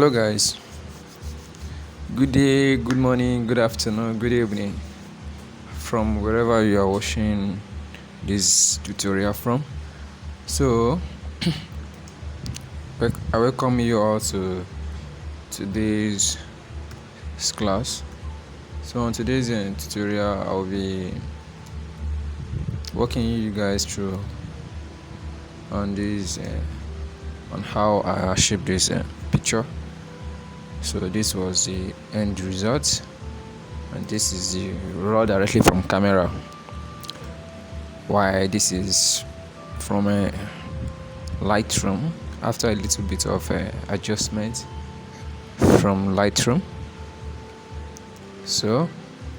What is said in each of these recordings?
Hello, guys. Good day, good morning, good afternoon, good evening from wherever you are watching this tutorial from. So, I welcome you all to today's class. So, on today's tutorial, I'll be walking you guys through on this on how I achieved this picture. So this was the end result, and this is the raw directly from camera. Why this is from a Lightroom after a little bit of adjustment from Lightroom. So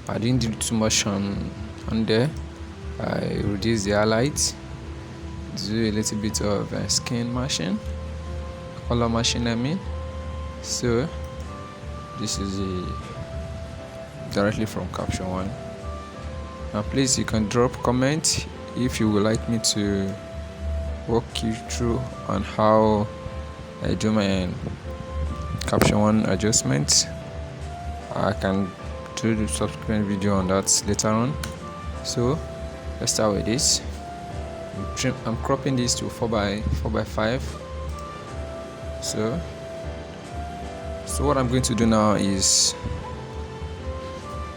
I didn't do too much on there. I reduced the highlights, do a little bit of skin matching, color matching I mean. So this is directly from caption 1. Now please, you can drop comment if you would like me to walk you through on how I do my caption 1 adjustments. I can do the subsequent video on that later on. So let's start with this. I'm cropping this to 4x5. So what I'm going to do now is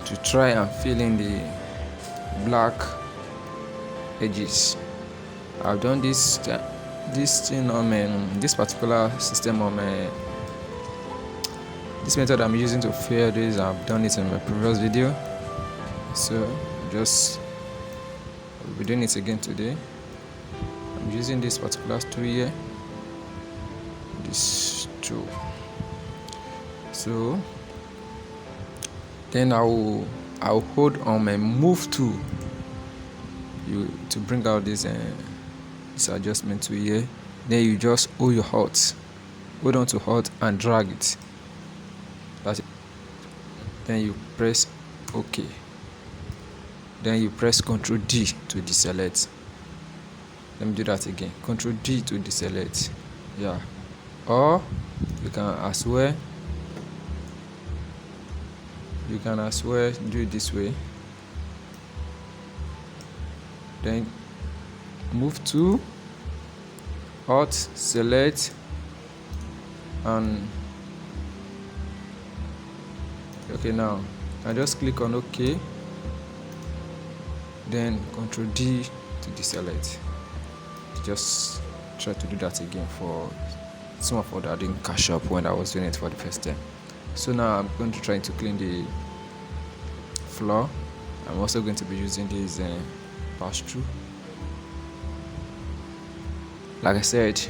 to try and fill in the black edges. I've done this thing on this particular system on this method I'm using to fill this. I've done it in my previous video, so I'll be doing it again today. I'm using this particular tool here, this tool. So then I'll hold on my move tool to bring out this adjustment to here. Then you just hold on to Alt and drag it. That's it. Then you press OK. Then you press Ctrl D to deselect. Let me do that again. Ctrl D to deselect. Yeah. Or you can as well do it this way. Then move to Alt, select, and okay, now I just click on OK, then Ctrl D to deselect. Just try to do that again for some of what I didn't catch up when I was doing it for the first time. So now I'm going to try to clean the floor. I'm also going to be using this pass through. Like I said,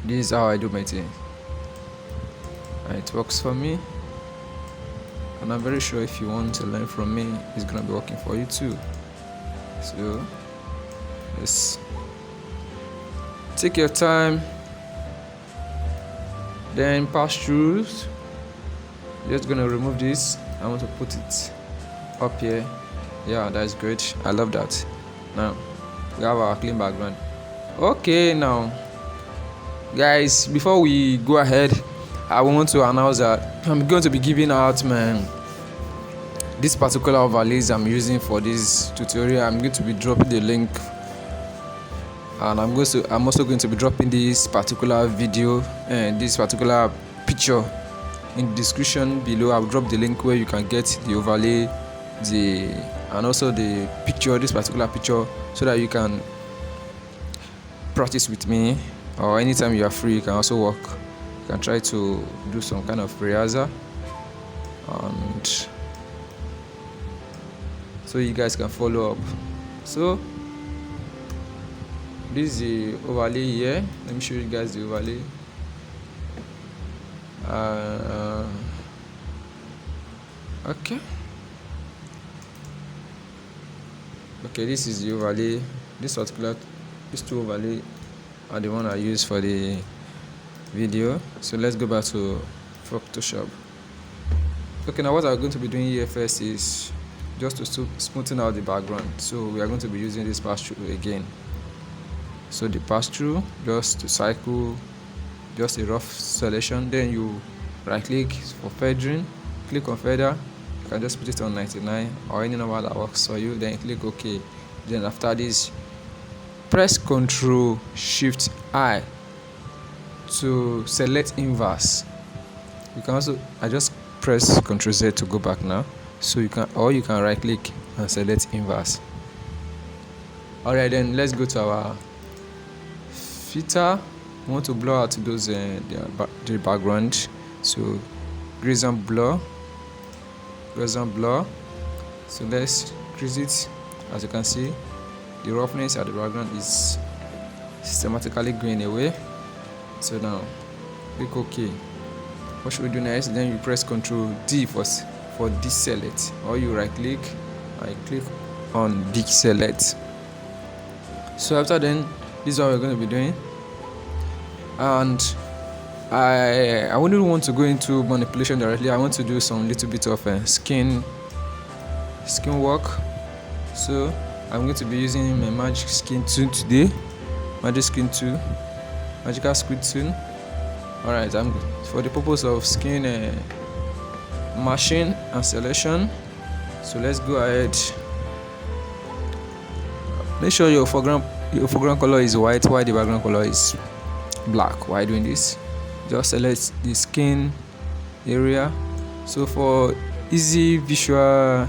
this is how I do my thing, and it works for me, and I'm very sure if you want to learn from me, it's gonna be working for you too. So let's take your time. Then pass throughs, just gonna remove this. I want to put it up here. Yeah, that's great. I love that. Now we have our clean background. Okay, now guys, before we go ahead, I want to announce that I'm going to be giving out this particular overlays I'm using for this tutorial. I'm going to be dropping the link, and I'm also going to be dropping this particular video and this particular picture in the description below. I'll drop the link where you can get the overlay, and also the picture, this particular picture, so that you can practice with me, or anytime you are free you can also work. You can try to do some kind of rehearsal, and so you guys can follow up. So this is the overlay here. Let me show you guys the overlay. Okay, this is the overlay. These two overlay are the one I use for the video. So let's go back to Photoshop. Okay, now what I'm going to be doing here first is just to smoothen out the background. So we are going to be using this pass through again. So the pass through, just to cycle just a rough selection. Then you right click for feathering, click on feather. You can just put it on 99 or any number that works for you. Then click OK. Then after this, press Ctrl Shift I to select inverse. You can also, I just press Ctrl Z to go back now. So you can right click and select inverse. Alright, then let's go to our filter. We want to blur out those the background. So gradient blur. So let's increase it. As you can see, the roughness at the background is systematically going away. So now click OK. What should we do next? Then you press Ctrl D for deselect, or you right click and click on deselect. So after then, this is what we're going to be doing. And I wouldn't want to go into manipulation directly. I want to do some little bit of skin work. So I'm going to be using my magic skin tool today. Magical squid tool. Alright, I'm for the purpose of skin mashing and selection. So let's go ahead. Make sure your foreground color is white while the background color is black. While doing this, just select the skin area. So for easy visual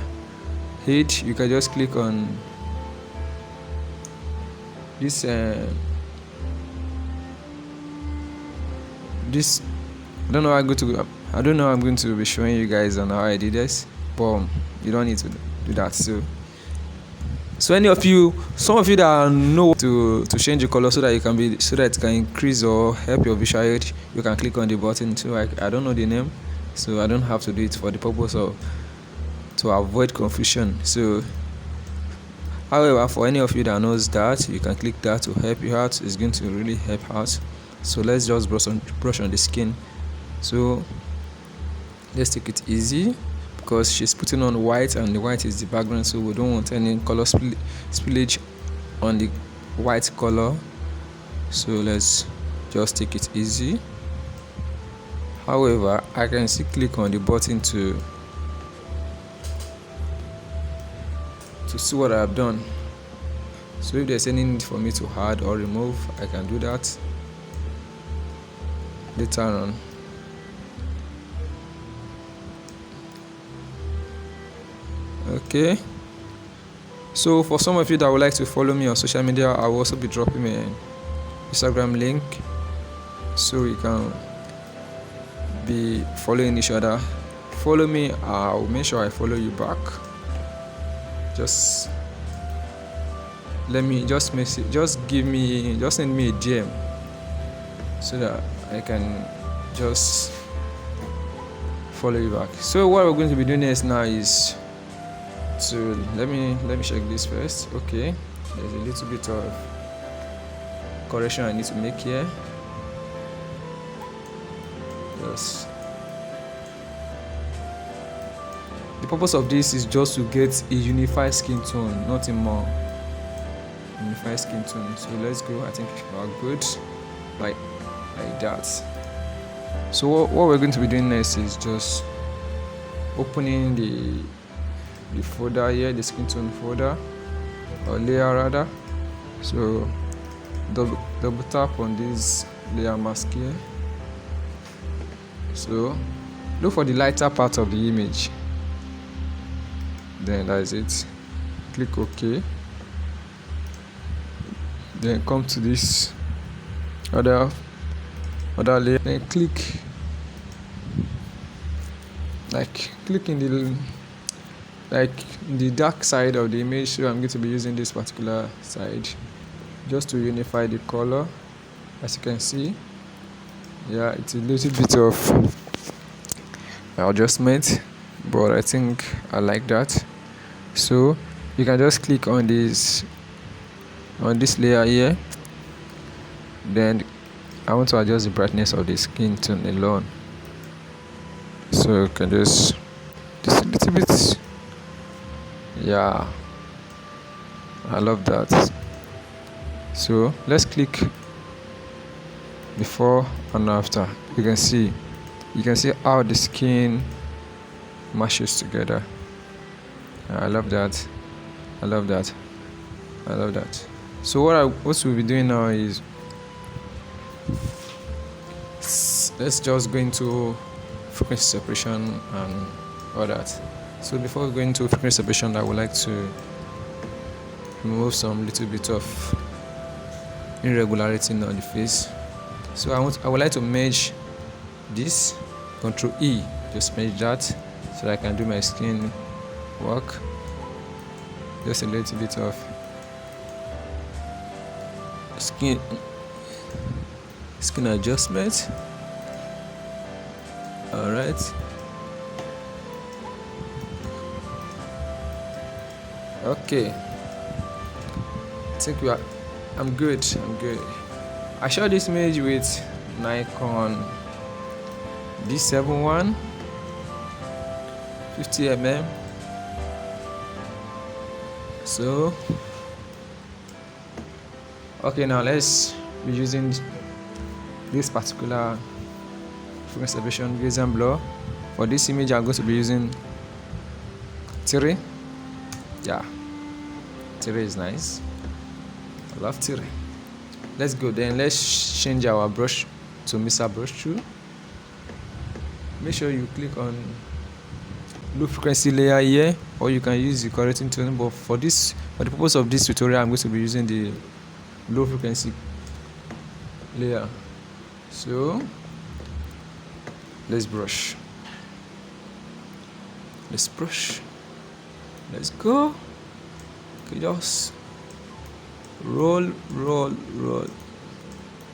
aid, you can just click on this I don't know how I'm going to be showing you guys on how I did this, but you don't need to do that. So some of you that know to change the color so that it can increase or help your visual aid, you can click on the button. So I don't know the name, so I don't have to do it for the purpose of to avoid confusion. So however, for any of you that knows that, you can click that to help you out. It's going to really help out. So let's just brush on the skin. So let's take it easy, because she's putting on white and the white is the background, so we don't want any color spillage on the white color. So let's just take it easy. However, I can still click on the button to see what I've done. So if there's any need for me to add or remove, I can do that later on. Okay, so for some of you that would like to follow me on social media, I will also be dropping an Instagram link, so you can be following each other. Follow me, I'll make sure I follow you back. Just send me a DM so that I can just follow you back. So what we're going to be doing next now is to let me check this first. Okay, there's a little bit of correction I need to make here. Yes, the purpose of this is just to get a unified skin tone, nothing more. Unified skin tone. So let's go. I think we're good like that. So what we're going to be doing next is just opening the folder here, the skin tone folder or layer rather. So double tap on this layer mask here. So look for the lighter part of the image, then that's it. Click OK, then come to this other layer, then click in the dark side of the image. So I'm going to be using this particular side just to unify the color. As you can see, yeah, it's a little bit of adjustment, but I think I like that. So you can just click on this layer here, then I want to adjust the brightness of the skin tone alone. So you can just a little bit. Yeah, I love that. So let's click before and after. You can see how the skin mashes together. I love that. I love that. I love that. So what we'll be doing now is, let's just go into frequency separation and all that. So before we go into frequency separation, I would like to remove some little bit of irregularity on the face. So I would like to merge this. Control E, just merge that so that I can do my skin work. Just a little bit of skin adjustment. All right. Okay. I think I'm good. I shot this image with Nikon D7 50mm. So okay, now let's be using this particular frequency separation Gaussian blur. For this image, I'm going to be using 3. Yeah, 3 is nice. I love 3. Let's go then. Let's change our brush to Mesa brush tool. Make sure you click on low frequency layer here, or you can use the correcting tool. But for the purpose of this tutorial, I'm going to be using the low frequency layer. So let's brush. Let's go. Okay, just roll.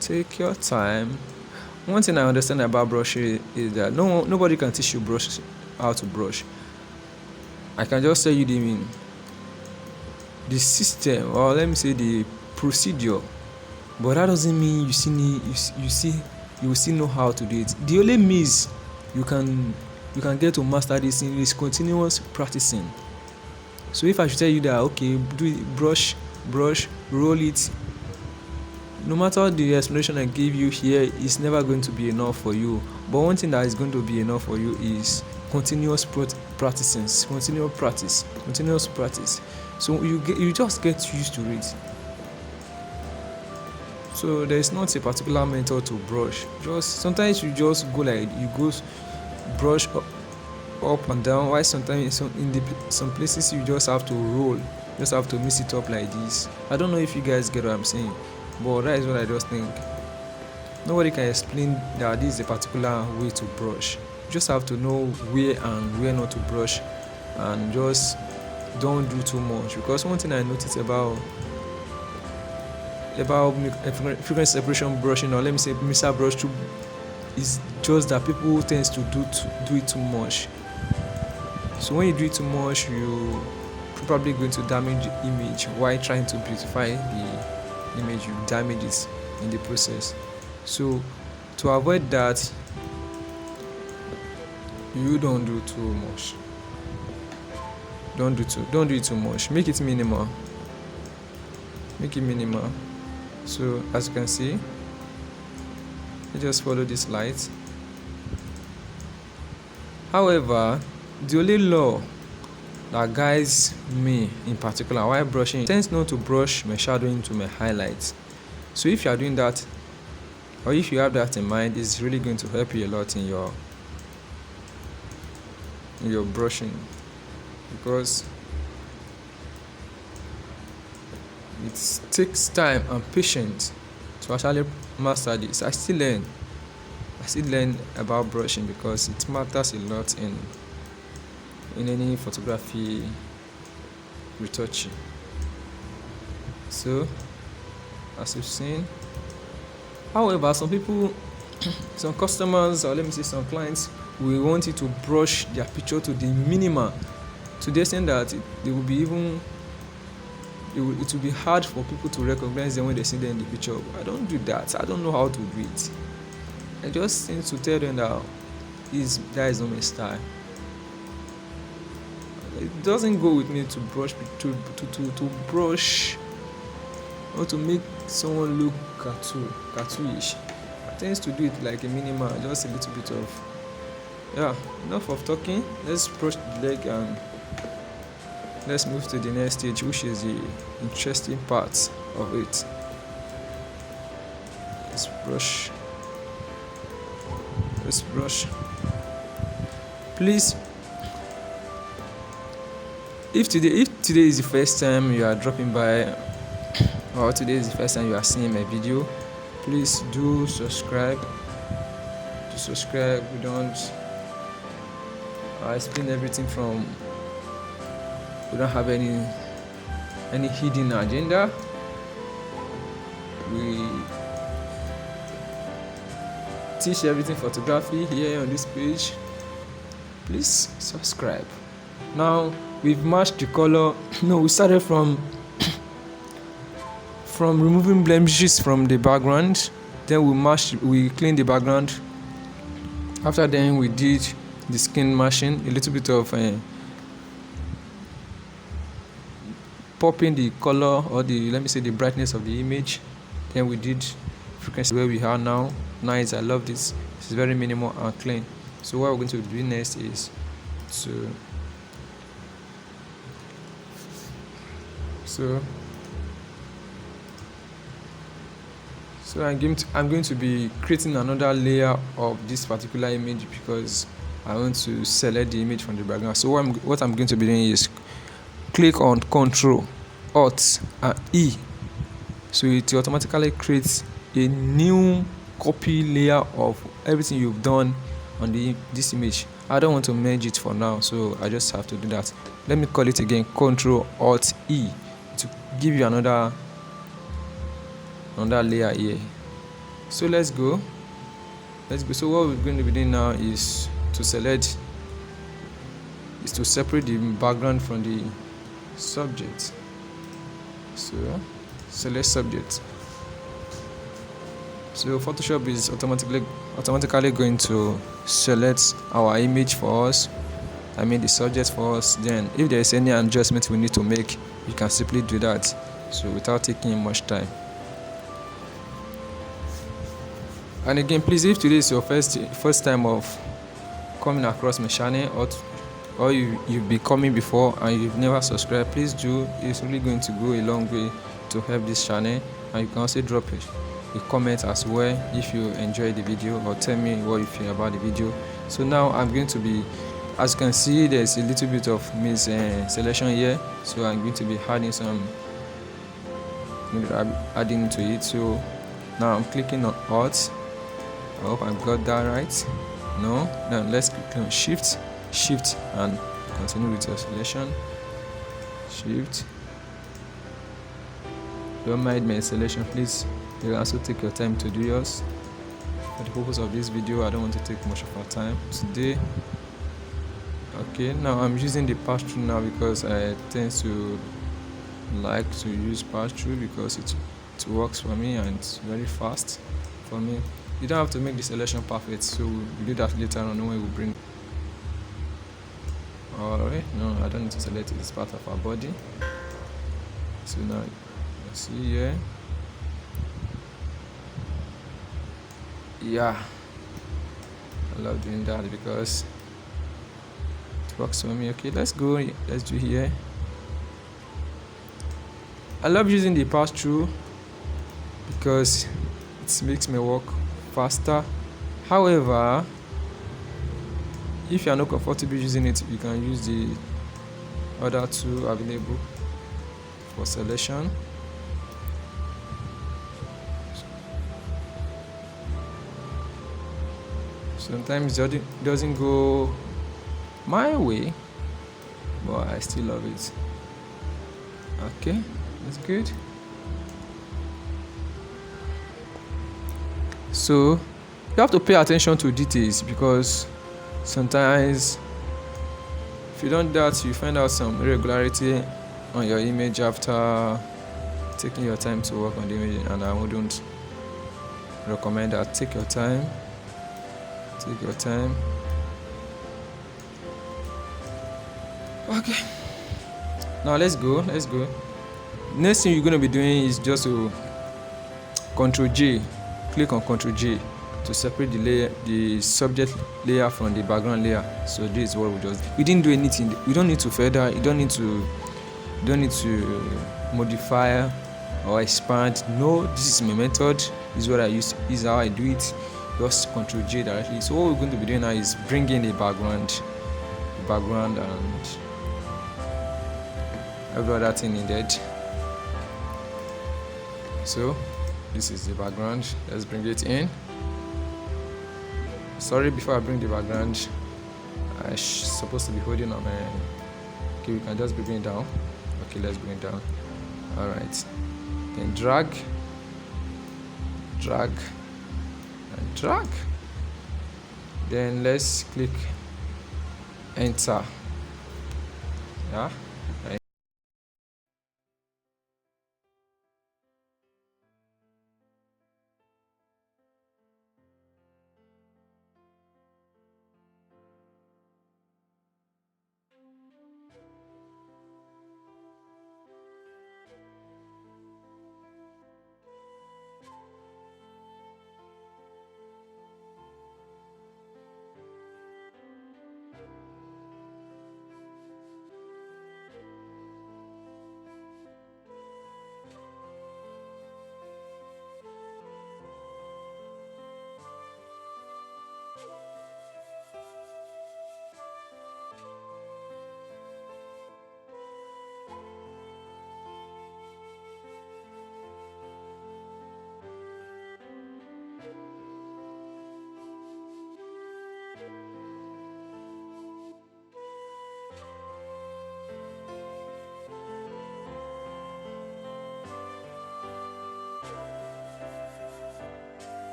Take your time. One thing I understand about brushing is that nobody can teach you how to brush. I can just tell you the system, or let me say the procedure, but that doesn't mean you will still know how to do it. The only means you can get to master this thing is continuous practicing. So if I should tell you that, okay, do it, brush, roll it, no matter the explanation I give you here, it's never going to be enough for you. But one thing that is going to be enough for you is continuous practice. So you just get used to it. So there is not a particular method to brush. Just sometimes you just go brush up and down. While sometimes in some places you just have to roll, just have to mix it up like this. I don't know if you guys get what I'm saying, but that is what I just think. Nobody can explain that this is a particular way to brush. You just have to know where and where not to brush, and just don't do too much. Because one thing I noticed about frequency separation brushing, or let me say Mesa brush too, is just that people tend to do it too much. So when you do it too much, you probably going to damage the image. While trying to beautify the image, you damage it in the process. So to avoid that, you don't do too much. Don't do it too much. Make it minimal. So as you can see, you just follow this light. However, the only law that guides me in particular while brushing tends not to brush my shadow into my highlights. So if you are doing that, or if you have that in mind, it's really going to help you a lot in your brushing, because it takes time and patience to actually master this. I still learn about brushing because it matters a lot in any photography retouching. So as you've seen, however, some customers, or let me say some clients, will want you to brush their picture to the minimum, to the extent that it will be hard for people to recognize them when they see them in the picture. I don't do that. I don't know how to do it. I just need to tell them that that is not my style. It doesn't go with me to brush or to make someone look cartoonish. tends to do it like a minimal, just a little bit of. Yeah, enough of talking. Let's brush the leg and let's move to the next stage, which is the interesting part of it. Let's brush. Please, if today is the first time you are dropping by, or today is the first time you are seeing my video, please do subscribe. We don't explain everything from. We don't have any hidden agenda. We teach everything photography here on this page. Please subscribe. Now we've matched the color. No, we started from removing blemishes from the background. Then we cleaned the background. After then we did the skin matching, a little bit of popping the color, or the brightness of the image. Then we did frequency where we are now. Nice, I love this. This is very minimal and clean. So what we're going to do next is I'm going to be creating another layer of this particular image because I want to select the image from the background. So what I'm going to be doing is click on Ctrl, Alt, and E. So it automatically creates a new copy layer of everything you've done on this image. I don't want to merge it for now, so I just have to do that. Let me call it again, Ctrl, Alt, E, to give you another layer here. So let's go. So what we're going to be doing now is to separate the background from the subject. So select subject. So Photoshop is automatically going to select our image for us, the subject for us. Then if there is any adjustment we need to make, we can simply do that, so without taking much time. And again, please, if today is your first time of coming across my channel, or you've been coming before and you've never subscribed, please do. It's really going to go a long way to help this channel. And you can also drop a comment as well if you enjoy the video, or tell me what you feel about the video. So now I'm going to be, as you can see, there's a little bit of selection here, so I'm going to be adding to it. So now I'm clicking on Alt. I hope I've got that right. No, now let's click on Shift, and continue with your selection. Shift. Don't mind my selection, please. You can also take your time to do yours. For the purpose of this video, I don't want to take much of our time today. Okay, now I'm using the pass-through now because I tend to like to use pass-through because it works for me and it's very fast for me. You don't have to make the selection perfect, so we do that later on when we bring. Alright, no, I don't need to select it as part of our body. So now, let's see here. Yeah, I love doing that because it works for me. Okay, let's do here. I love using the pass-through because it makes me work faster. However, if you are not comfortable using it, you can use the other two available for selection. Sometimes it doesn't go my way, but I still love it. Okay, that's good. So you have to pay attention to details because sometimes if you don't do that, you find out some irregularity on your image after taking your time to work on the image, and I wouldn't recommend that. Take your time. Okay, now let's go. Next thing you're going to be doing is just to Ctrl J. Click on Ctrl J to separate the subject layer from the background layer. So this is what we didn't do anything. We don't need to feather. You don't need to modify or expand. No, this is my method. This is what I use. This is how I do it. Just Control J directly. So what we're going to be doing now is bring in the background and every other thing needed. So this is the background. Let's bring it in. Sorry, before I bring the background, I'm supposed to be holding on my. Okay, we can just bring it down. Okay, let's bring it down. All right. Then drag, and drag. Then let's click enter. Yeah.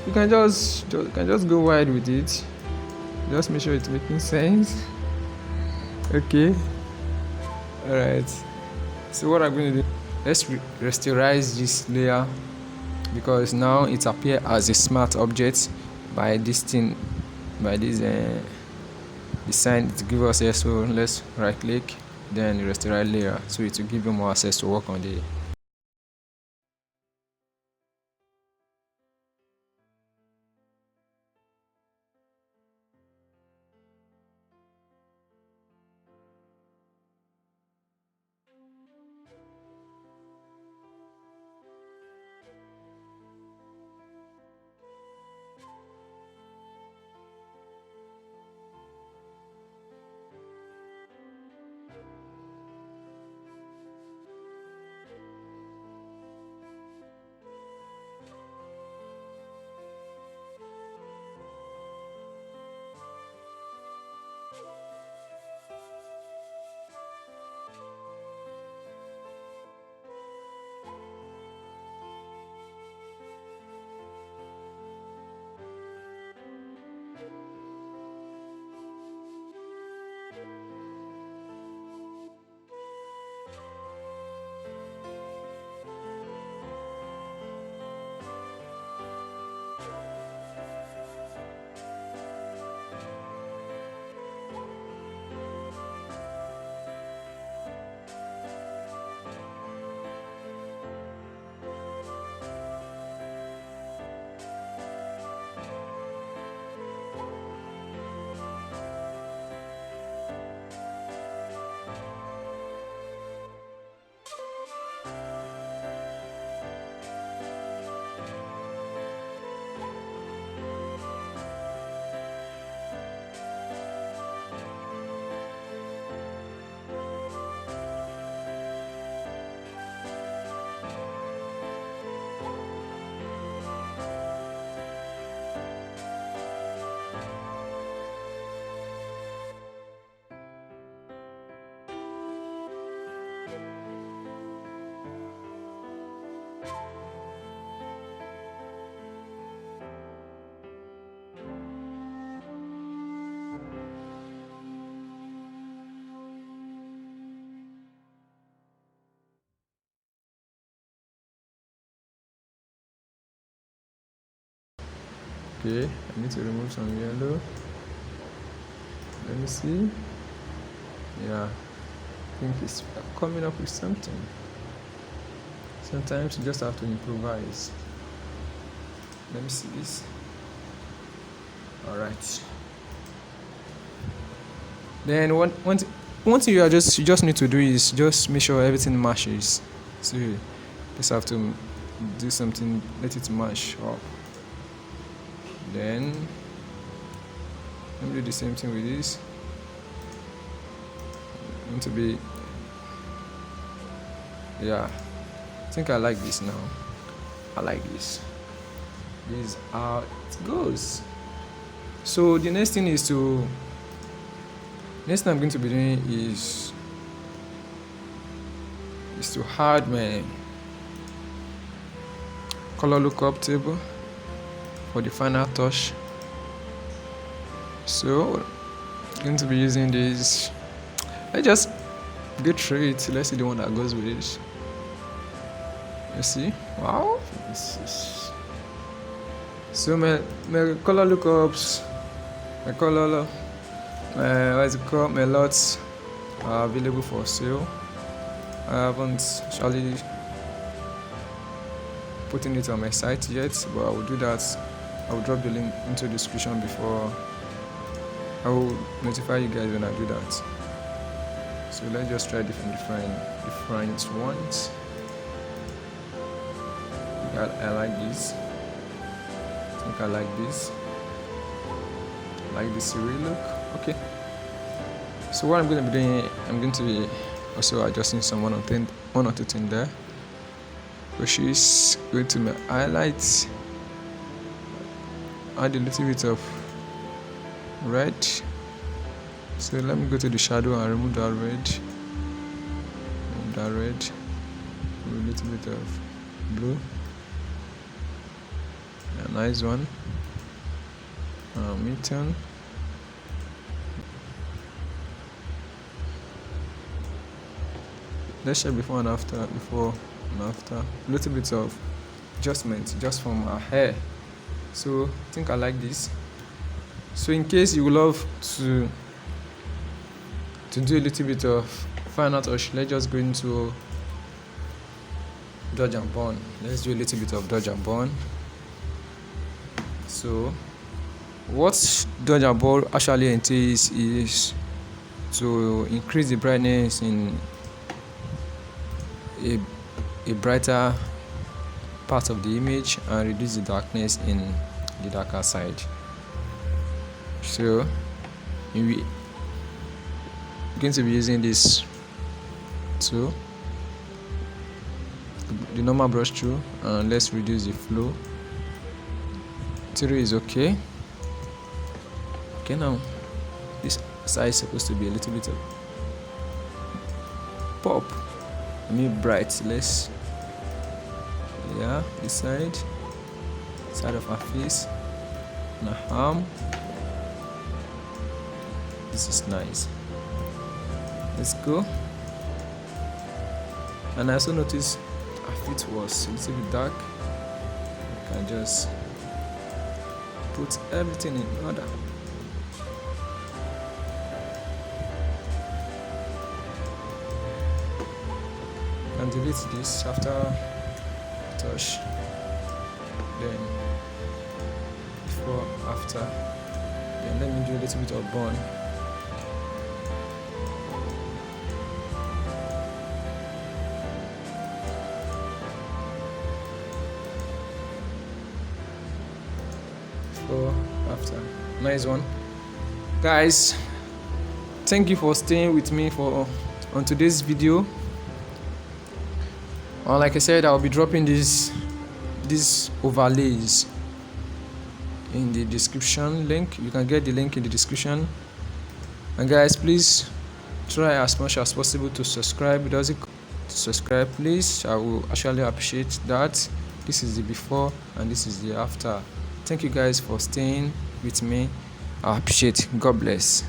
You can just go wide with it. Just make sure it's making sense. Okay. All right. So what I'm going to do? Let's rasterize this layer because now it appears as a smart object by this thing, by this design to give us here. So let's right click, then rasterize layer, so it will give you more access to work on the. Okay, I need to remove some yellow. Let me see. Yeah, I think it's coming up with something. Sometimes you just have to improvise. Let me see this. All right. Then one thing you just need to do is just make sure everything matches. So you just have to do something, let it match up. Then let me do the same thing with this. I want to be, yeah. I think I like this now. I like this. This is how it goes. So the next thing is to, next thing I'm going to be doing is to add my color lookup table for the final touch. So I'm going to be using this. Let's just get through it. Let's see the one that goes with it. You see? Wow. This is... So my color lookups, my color, what's it called? My lots are available for sale. I haven't actually putting it on my site yet, but I will do that. I will drop the link into the description before. I will notify you guys when I do that. So let's just try different ones. I like this. I think I like this. I like this really look. Okay. So what I'm going to be doing, I'm going to be also adjusting some one or two things there, which is going to my highlights, add a little bit of red. So let me go to the shadow and remove that red. Remove a little bit of blue. A nice one. Mid-tone. Let's check before and after. A little bit of adjustment just from her hair. So I think I like this. So in case you would love to do a little bit of final touch, let's just go into dodge and burn. Let's do a little bit of dodge and burn. So what dodge and burn actually entails is to increase the brightness in a brighter part of the image and reduce the darkness in the darker side. So we're going to be using this tool, the normal brush tool, and let's reduce the flow. 3 is okay. Okay, now this side is supposed to be a little bit of pop. I mean bright. Less. Yeah, this side of her face and her arm. This is nice. Let's go. And I also noticed her feet was a little bit dark. I can just put everything in order. And delete this after touch, then before, after, then let me do a little bit of burn. Before, after. Nice one, guys. Thank you for staying with me on today's video. Like I said, I'll be dropping these overlays in the description link. You can get the link in the description. And guys, please try as much as possible to subscribe. Subscribe, please. I will actually appreciate that. This is the before and this is the after. Thank you guys for staying with me. I appreciate it. God bless.